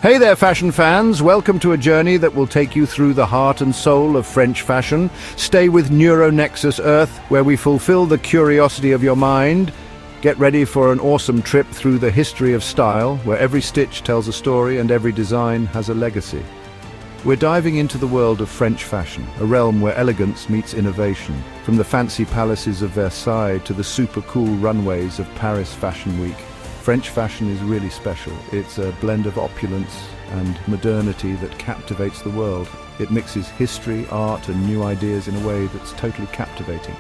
Hey there, fashion fans! Welcome to a journey that will take you through the heart and soul of French fashion. Stay with Neuronexus Earth, where we fulfill the curiosity of your mind. Get ready for an awesome trip through the history of style, where every stitch tells a story and every design has a legacy. We're diving into the world of French fashion, a realm where elegance meets innovation, from the fancy palaces of Versailles to the super cool runways of Paris Fashion Week. French fashion is really special. It's a blend of opulence and modernity that captivates the world. It mixes history, art, and new ideas in a way that's totally captivating.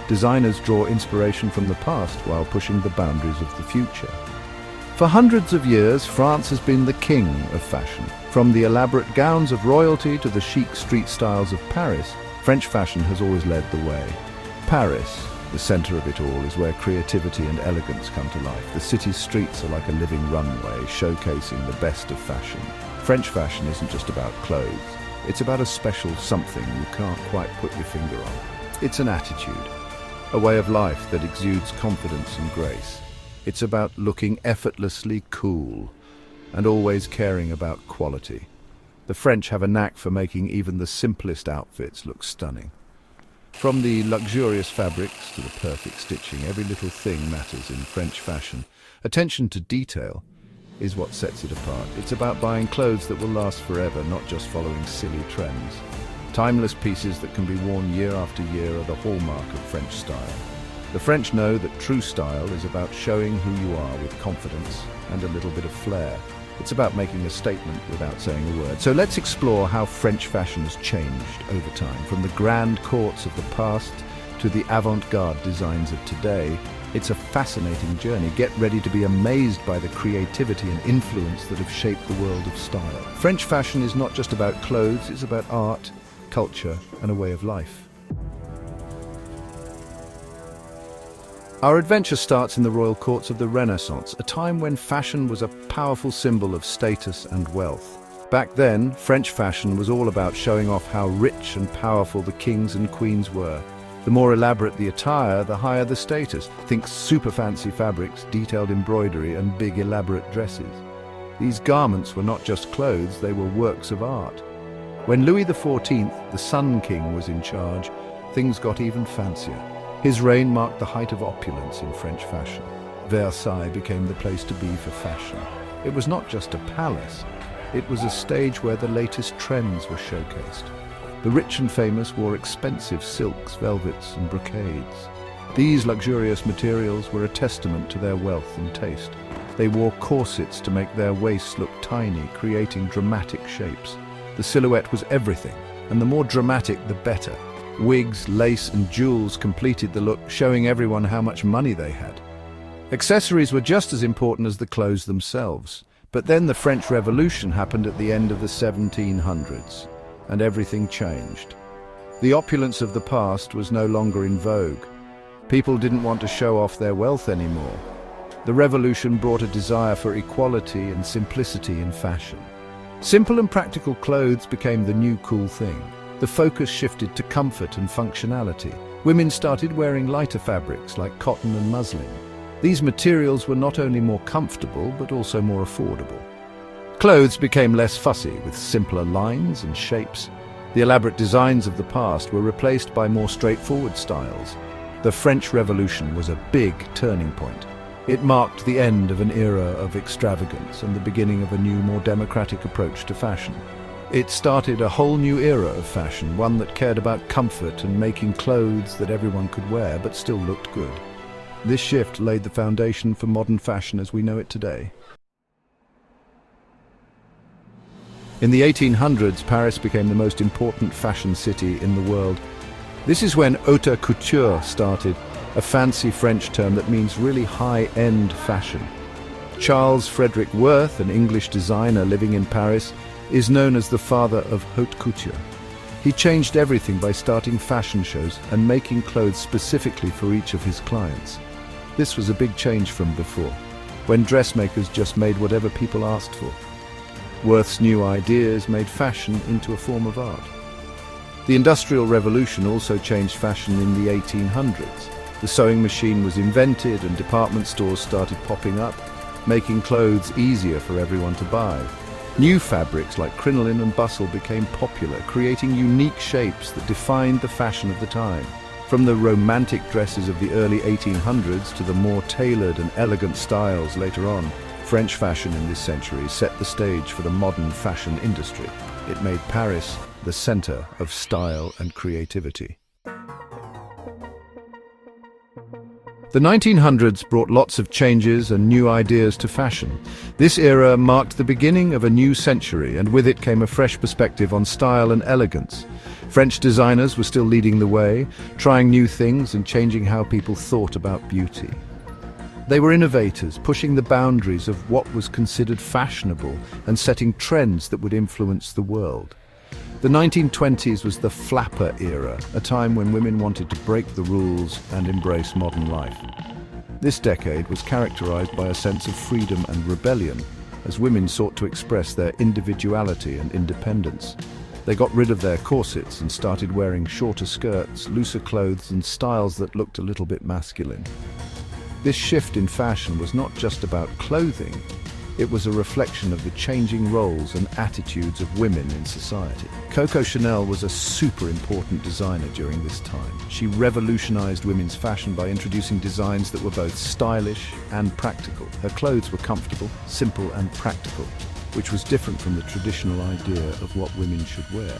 Designers draw inspiration from the past while pushing the boundaries of the future. For hundreds of years, France has been the king of fashion. From the elaborate gowns of royalty to the chic street styles of Paris, French fashion has always led the way. Paris, the center of it all, is where creativity and elegance come to life. The city's streets are like a living runway, showcasing the best of fashion. French fashion isn't just about clothes. It's about a special something you can't quite put your finger on. It's an attitude, a way of life that exudes confidence and grace. It's about looking effortlessly cool and always caring about quality. The French have a knack for making even the simplest outfits look stunning. From the luxurious fabrics to the perfect stitching, every little thing matters in French fashion. Attention to detail is what sets it apart. It's about buying clothes that will last forever, not just following silly trends. Timeless pieces that can be worn year after year are the hallmark of French style. The French know that true style is about showing who you are with confidence and a little bit of flair. It's about making a statement without saying a word. So let's explore how French fashion has changed over time. From the grand courts of the past to the avant-garde designs of today, it's a fascinating journey. Get ready to be amazed by the creativity and influence that have shaped the world of style. French fashion is not just about clothes, it's about art, culture, and a way of life. Our adventure starts in the royal courts of the Renaissance, a time when fashion was a powerful symbol of status and wealth. Back then, French fashion was all about showing off how rich and powerful the kings and queens were. The more elaborate the attire, the higher the status. Think super fancy fabrics, detailed embroidery, and big elaborate dresses. These garments were not just clothes, they were works of art. When Louis XIV, the Sun King, was in charge, things got even fancier. His reign marked the height of opulence in French fashion. Versailles became the place to be for fashion. It was not just a palace, it was a stage where the latest trends were showcased. The rich and famous wore expensive silks, velvets, and brocades. These luxurious materials were a testament to their wealth and taste. They wore corsets to make their waists look tiny, creating dramatic shapes. The silhouette was everything, and the more dramatic, the better. Wigs, lace, and jewels completed the look, showing everyone how much money they had. Accessories were just as important as the clothes themselves. But then the French Revolution happened at the end of the 1700s, and everything changed. The opulence of the past was no longer in vogue. People didn't want to show off their wealth anymore. The revolution brought a desire for equality and simplicity in fashion. Simple and practical clothes became the new cool thing. The focus shifted to comfort and functionality. Women started wearing lighter fabrics like cotton and muslin. These materials were not only more comfortable, but also more affordable. Clothes became less fussy, with simpler lines and shapes. The elaborate designs of the past were replaced by more straightforward styles. The French Revolution was a big turning point. It marked the end of an era of extravagance and the beginning of a new, more democratic approach to fashion. It started a whole new era of fashion, one that cared about comfort and making clothes that everyone could wear but still looked good. This shift laid the foundation for modern fashion as we know it today. In the 1800s, Paris became the most important fashion city in the world. This is when Haute Couture started, a fancy French term that means really high-end fashion. Charles Frederick Worth, an English designer living in Paris, is known as the father of haute couture. He changed everything by starting fashion shows and making clothes specifically for each of his clients. This was a big change from before, when dressmakers just made whatever people asked for. Worth's new ideas made fashion into a form of art. The Industrial Revolution also changed fashion in the 1800s. The sewing machine was invented and department stores started popping up, making clothes easier for everyone to buy. New fabrics like crinoline and bustle became popular, creating unique shapes that defined the fashion of the time. From the romantic dresses of the early 1800s to the more tailored and elegant styles later on, French fashion in this century set the stage for the modern fashion industry. It made Paris the center of style and creativity. The 1900s brought lots of changes and new ideas to fashion. This era marked the beginning of a new century, and with it came a fresh perspective on style and elegance. French designers were still leading the way, trying new things and changing how people thought about beauty. They were innovators, pushing the boundaries of what was considered fashionable and setting trends that would influence the world. The 1920s was the flapper era, a time when women wanted to break the rules and embrace modern life. This decade was characterized by a sense of freedom and rebellion, as women sought to express their individuality and independence. They got rid of their corsets and started wearing shorter skirts, looser clothes, and styles that looked a little bit masculine. This shift in fashion was not just about clothing. It was a reflection of the changing roles and attitudes of women in society. Coco Chanel was a super important designer during this time. She revolutionized women's fashion by introducing designs that were both stylish and practical. Her clothes were comfortable, simple, and practical, which was different from the traditional idea of what women should wear.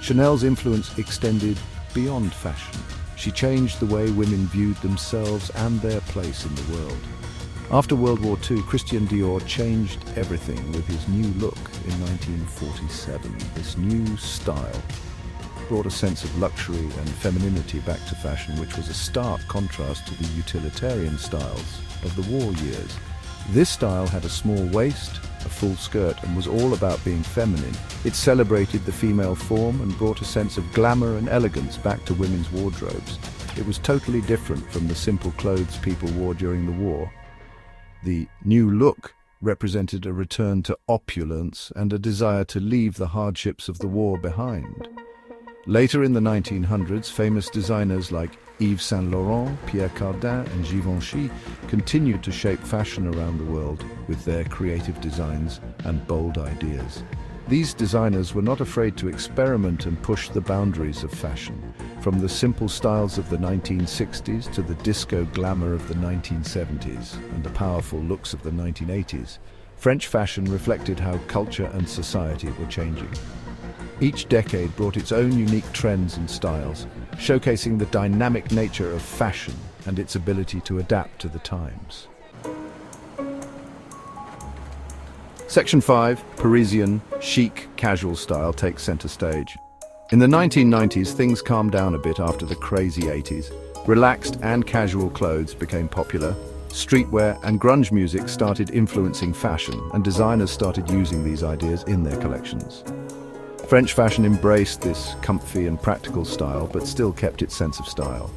Chanel's influence extended beyond fashion. She changed the way women viewed themselves and their place in the world. After World War II, Christian Dior changed everything with his new look in 1947. This new style brought a sense of luxury and femininity back to fashion, which was a stark contrast to the utilitarian styles of the war years. This style had a small waist, a full skirt, and was all about being feminine. It celebrated the female form and brought a sense of glamour and elegance back to women's wardrobes. It was totally different from the simple clothes people wore during the war. The new look represented a return to opulence and a desire to leave the hardships of the war behind. Later in the 1900s, famous designers like Yves Saint Laurent, Pierre Cardin, and Givenchy continued to shape fashion around the world with their creative designs and bold ideas. These designers were not afraid to experiment and push the boundaries of fashion, from the simple styles of the 1960s to the disco glamour of the 1970s and the powerful looks of the 1980s. French fashion reflected how culture and society were changing. Each decade brought its own unique trends and styles, showcasing the dynamic nature of fashion and its ability to adapt to the times. Section 5, Parisian, chic, casual style takes center stage. In the 1990s, things calmed down a bit after the crazy 80s. Relaxed and casual clothes became popular. Streetwear and grunge music started influencing fashion, and designers started using these ideas in their collections. French fashion embraced this comfy and practical style, but still kept its sense of style.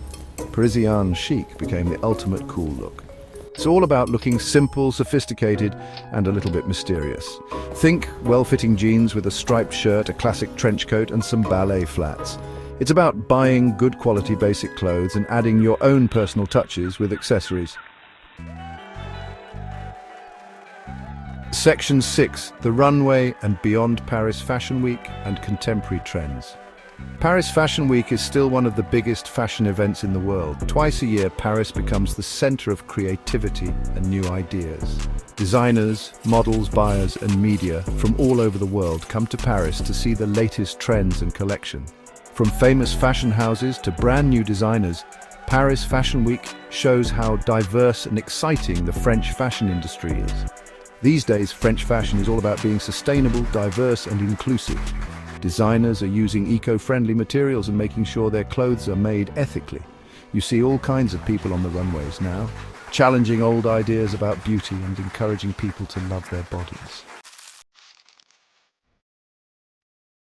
Parisian chic became the ultimate cool look. It's all about looking simple, sophisticated, and a little bit mysterious. Think well-fitting jeans with a striped shirt, a classic trench coat, and some ballet flats. It's about buying good quality basic clothes and adding your own personal touches with accessories. Section 6, the runway and beyond Paris Fashion Week and contemporary trends. Paris Fashion Week is still one of the biggest fashion events in the world. Twice a year, Paris becomes the center of creativity and new ideas. Designers, models, buyers, and media from all over the world come to Paris to see the latest trends and collection. From famous fashion houses to brand new designers, Paris Fashion Week shows how diverse and exciting the French fashion industry is. These days, French fashion is all about being sustainable, diverse, and inclusive. Designers are using eco-friendly materials and making sure their clothes are made ethically. You see all kinds of people on the runways now, challenging old ideas about beauty and encouraging people to love their bodies.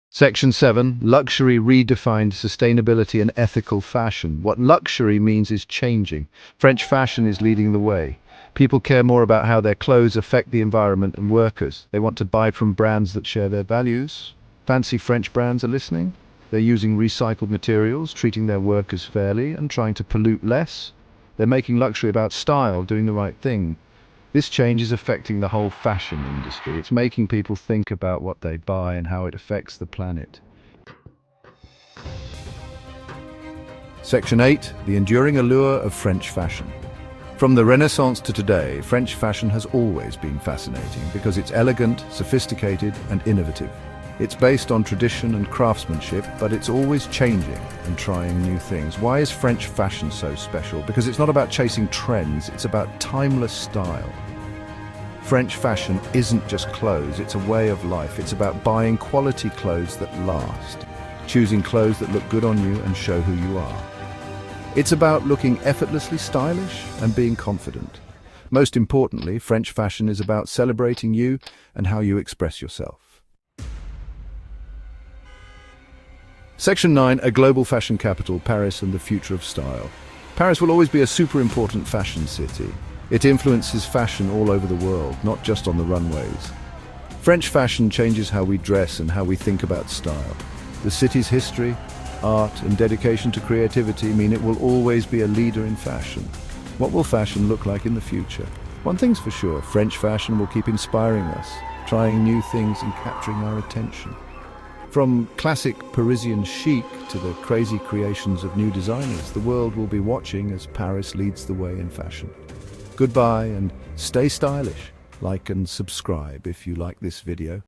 Section 7, Luxury redefined sustainability and ethical fashion. What luxury means is changing. French fashion is leading the way. People care more about how their clothes affect the environment and workers. They want to buy from brands that share their values. Fancy French brands are listening. They're using recycled materials, treating their workers fairly, and trying to pollute less. They're making luxury about style, doing the right thing. This change is affecting the whole fashion industry. It's making people think about what they buy and how it affects the planet. Section 8. The enduring allure of French fashion. From the Renaissance to today, French fashion has always been fascinating because it's elegant, sophisticated, and innovative. It's based on tradition and craftsmanship, but it's always changing and trying new things. Why is French fashion so special? Because it's not about chasing trends, it's about timeless style. French fashion isn't just clothes, it's a way of life. It's about buying quality clothes that last, choosing clothes that look good on you and show who you are. It's about looking effortlessly stylish and being confident. Most importantly, French fashion is about celebrating you and how you express yourself. Section 9, a global fashion capital, Paris and the future of style. Paris will always be a super important fashion city. It influences fashion all over the world, not just on the runways. French fashion changes how we dress and how we think about style. The city's history, art, and dedication to creativity mean it will always be a leader in fashion. What will fashion look like in the future? One thing's for sure, French fashion will keep inspiring us, trying new things and capturing our attention. From classic Parisian chic to the crazy creations of new designers, the world will be watching as Paris leads the way in fashion. Goodbye and stay stylish. Like and subscribe if you like this video.